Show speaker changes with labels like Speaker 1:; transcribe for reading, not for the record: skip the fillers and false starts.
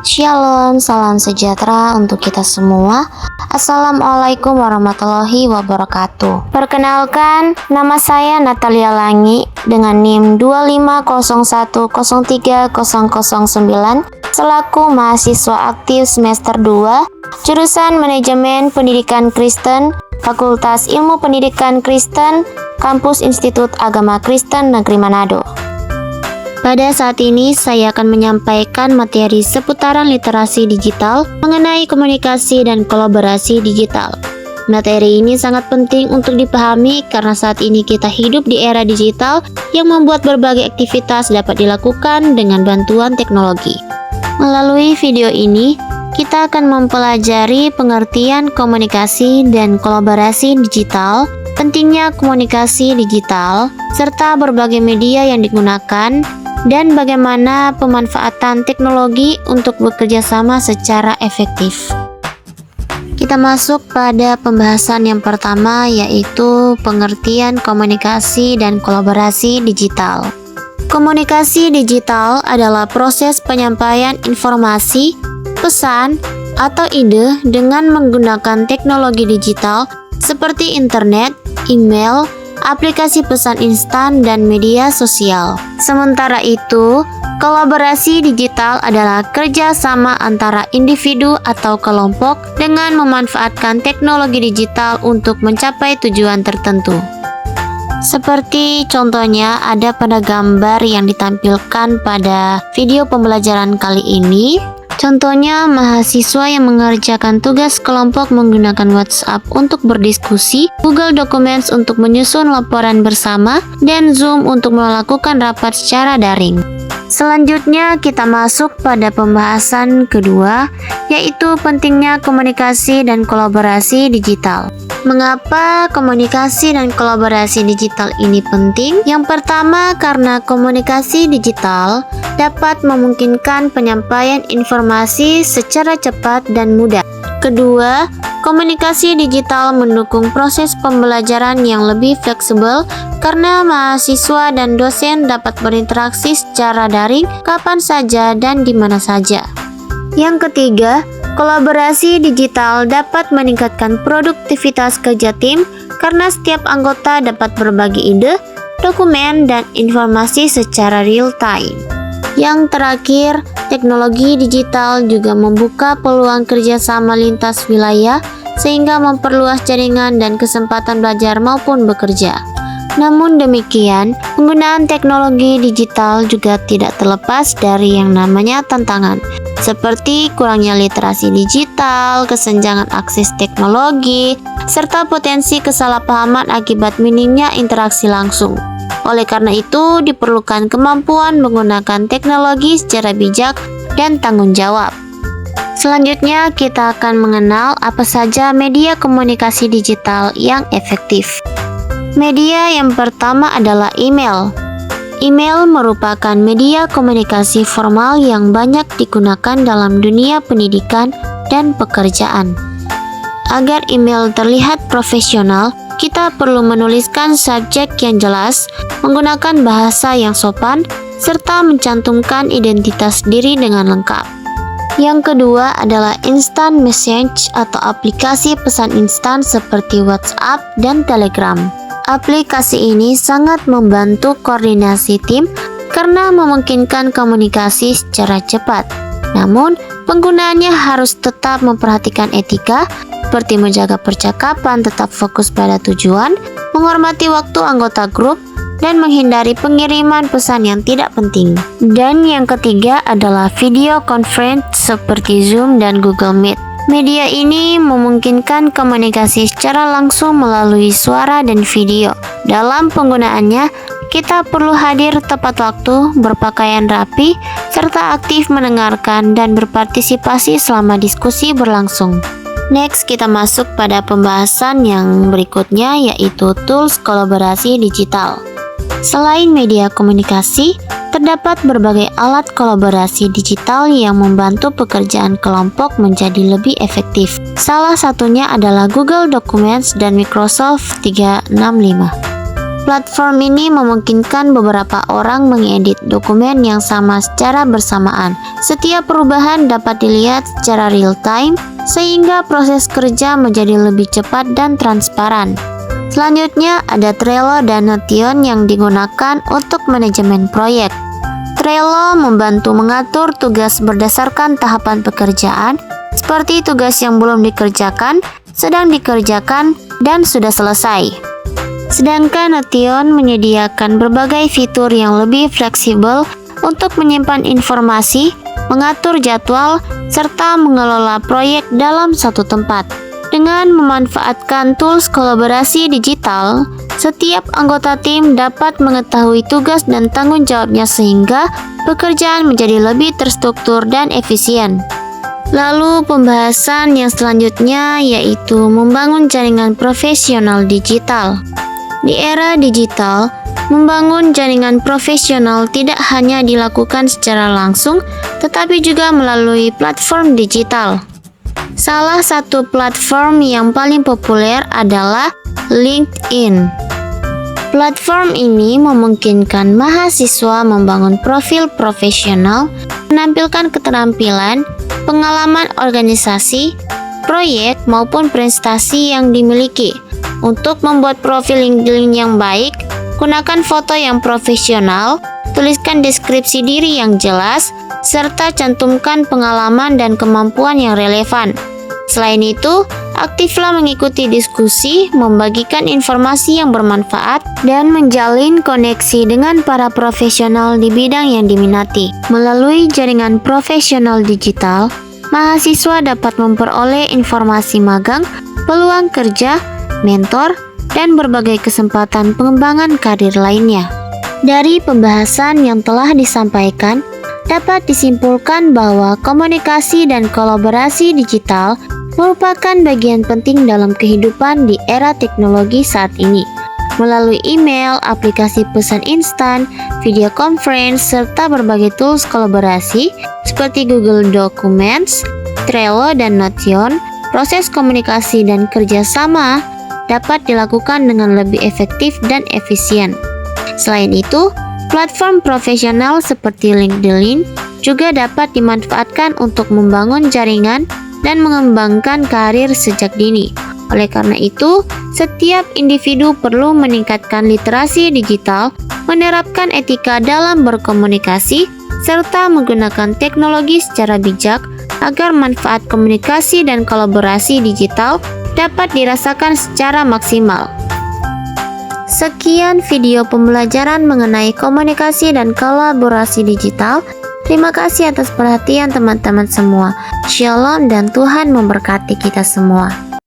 Speaker 1: Shalom, salam sejahtera untuk kita semua. Assalamualaikum warahmatullahi wabarakatuh. Perkenalkan, nama saya Natalia Langi dengan NIM 250103009 selaku mahasiswa aktif semester 2, jurusan Manajemen Pendidikan Kristen, Fakultas Ilmu Pendidikan Kristen, Kampus Institut Agama Kristen Negeri Manado. Pada saat ini saya akan menyampaikan materi seputaran literasi digital mengenai komunikasi dan kolaborasi digital. Materi ini sangat penting untuk dipahami karena saat ini kita hidup di era digital yang membuat berbagai aktivitas dapat dilakukan dengan bantuan teknologi. Melalui video ini, kita akan mempelajari pengertian komunikasi dan kolaborasi digital, pentingnya komunikasi digital, serta berbagai media yang digunakan, dan bagaimana pemanfaatan teknologi untuk bekerja sama secara efektif. Kita masuk pada pembahasan yang pertama, yaitu pengertian komunikasi dan kolaborasi digital. Komunikasi digital adalah proses penyampaian informasi, pesan, atau ide dengan menggunakan teknologi digital seperti internet, email, aplikasi pesan instan, dan media sosial. Sementara itu, kolaborasi digital adalah kerjasama antara individu atau kelompok dengan memanfaatkan teknologi digital untuk mencapai tujuan tertentu. Seperti contohnya ada pada gambar yang ditampilkan pada video pembelajaran kali ini. Contohnya, mahasiswa yang mengerjakan tugas kelompok menggunakan WhatsApp untuk berdiskusi, Google Documents untuk menyusun laporan bersama, dan Zoom untuk melakukan rapat secara daring. Selanjutnya, kita masuk pada pembahasan kedua, yaitu pentingnya komunikasi dan kolaborasi digital. Mengapa komunikasi dan kolaborasi digital ini penting? Yang pertama, karena komunikasi digital dapat memungkinkan penyampaian informasi secara cepat dan mudah. Kedua, komunikasi digital mendukung proses pembelajaran yang lebih fleksibel karena mahasiswa dan dosen dapat berinteraksi secara daring kapan saja dan di mana saja. Yang ketiga, kolaborasi digital dapat meningkatkan produktivitas kerja tim karena setiap anggota dapat berbagi ide, dokumen, dan informasi secara real time. Yang terakhir, teknologi digital juga membuka peluang kerjasama lintas wilayah sehingga memperluas jaringan dan kesempatan belajar maupun bekerja. Namun demikian, penggunaan teknologi digital juga tidak terlepas dari yang namanya tantangan, seperti kurangnya literasi digital, kesenjangan akses teknologi, serta potensi kesalahpahaman akibat minimnya interaksi langsung. Oleh karena itu, diperlukan kemampuan menggunakan teknologi secara bijak dan tanggung jawab. Selanjutnya, kita akan mengenal apa saja media komunikasi digital yang efektif. Media yang pertama adalah email. Email merupakan media komunikasi formal yang banyak digunakan dalam dunia pendidikan dan pekerjaan. Agar email terlihat profesional, kita perlu menuliskan subjek yang jelas, menggunakan bahasa yang sopan, serta mencantumkan identitas diri dengan lengkap. Yang kedua adalah instant message atau aplikasi pesan instan seperti WhatsApp dan Telegram. Aplikasi ini sangat membantu koordinasi tim karena memungkinkan komunikasi secara cepat. Namun, penggunaannya harus tetap memperhatikan etika, seperti menjaga percakapan tetap fokus pada tujuan, menghormati waktu anggota grup, dan menghindari pengiriman pesan yang tidak penting. Dan yang ketiga adalah video conference seperti Zoom dan Google Meet. Media ini memungkinkan komunikasi secara langsung melalui suara dan video. Dalam penggunaannya, kita perlu hadir tepat waktu, berpakaian rapi, serta aktif mendengarkan dan berpartisipasi selama diskusi berlangsung. Next, kita masuk pada pembahasan yang berikutnya, yaitu tools kolaborasi digital. Selain media komunikasi, terdapat berbagai alat kolaborasi digital yang membantu pekerjaan kelompok menjadi lebih efektif. Salah satunya adalah Google Documents dan Microsoft 365. Platform ini memungkinkan beberapa orang mengedit dokumen yang sama secara bersamaan. Setiap perubahan dapat dilihat secara real time, sehingga proses kerja menjadi lebih cepat dan transparan. Selanjutnya ada Trello dan Notion yang digunakan untuk manajemen proyek. Trello membantu mengatur tugas berdasarkan tahapan pekerjaan, seperti tugas yang belum dikerjakan, sedang dikerjakan, dan sudah selesai. Sedangkan Notion menyediakan berbagai fitur yang lebih fleksibel untuk menyimpan informasi, mengatur jadwal, serta mengelola proyek dalam satu tempat. Dengan memanfaatkan tools kolaborasi digital, setiap anggota tim dapat mengetahui tugas dan tanggung jawabnya sehingga pekerjaan menjadi lebih terstruktur dan efisien. Lalu pembahasan yang selanjutnya yaitu membangun jaringan profesional digital. Di era digital, membangun jaringan profesional tidak hanya dilakukan secara langsung, tetapi juga melalui platform digital. Salah satu platform yang paling populer adalah LinkedIn. Platform ini memungkinkan mahasiswa membangun profil profesional, menampilkan keterampilan, pengalaman organisasi, proyek, maupun prestasi yang dimiliki. Untuk membuat profil LinkedIn yang baik, gunakan foto yang profesional, tuliskan deskripsi diri yang jelas, serta cantumkan pengalaman dan kemampuan yang relevan. Selain itu, aktiflah mengikuti diskusi, membagikan informasi yang bermanfaat, dan menjalin koneksi dengan para profesional di bidang yang diminati. Melalui jaringan profesional digital, mahasiswa dapat memperoleh informasi magang, peluang kerja, mentor, dan berbagai kesempatan pengembangan karir lainnya. Dari pembahasan yang telah disampaikan, dapat disimpulkan bahwa komunikasi dan kolaborasi digital merupakan bagian penting dalam kehidupan di era teknologi saat ini. Melalui email, aplikasi pesan instan, video conference, serta berbagai tools kolaborasi seperti Google Documents, Trello, dan Notion, proses komunikasi dan kerjasama dapat dilakukan dengan lebih efektif dan efisien. Selain itu, platform profesional seperti LinkedIn juga dapat dimanfaatkan untuk membangun jaringan dan mengembangkan karir sejak dini. Oleh karena itu, setiap individu perlu meningkatkan literasi digital, menerapkan etika dalam berkomunikasi, serta menggunakan teknologi secara bijak agar manfaat komunikasi dan kolaborasi digital dapat dirasakan secara maksimal. Sekian video pembelajaran mengenai komunikasi dan kolaborasi digital. Terima kasih atas perhatian teman-teman semua. Shalom dan Tuhan memberkati kita semua.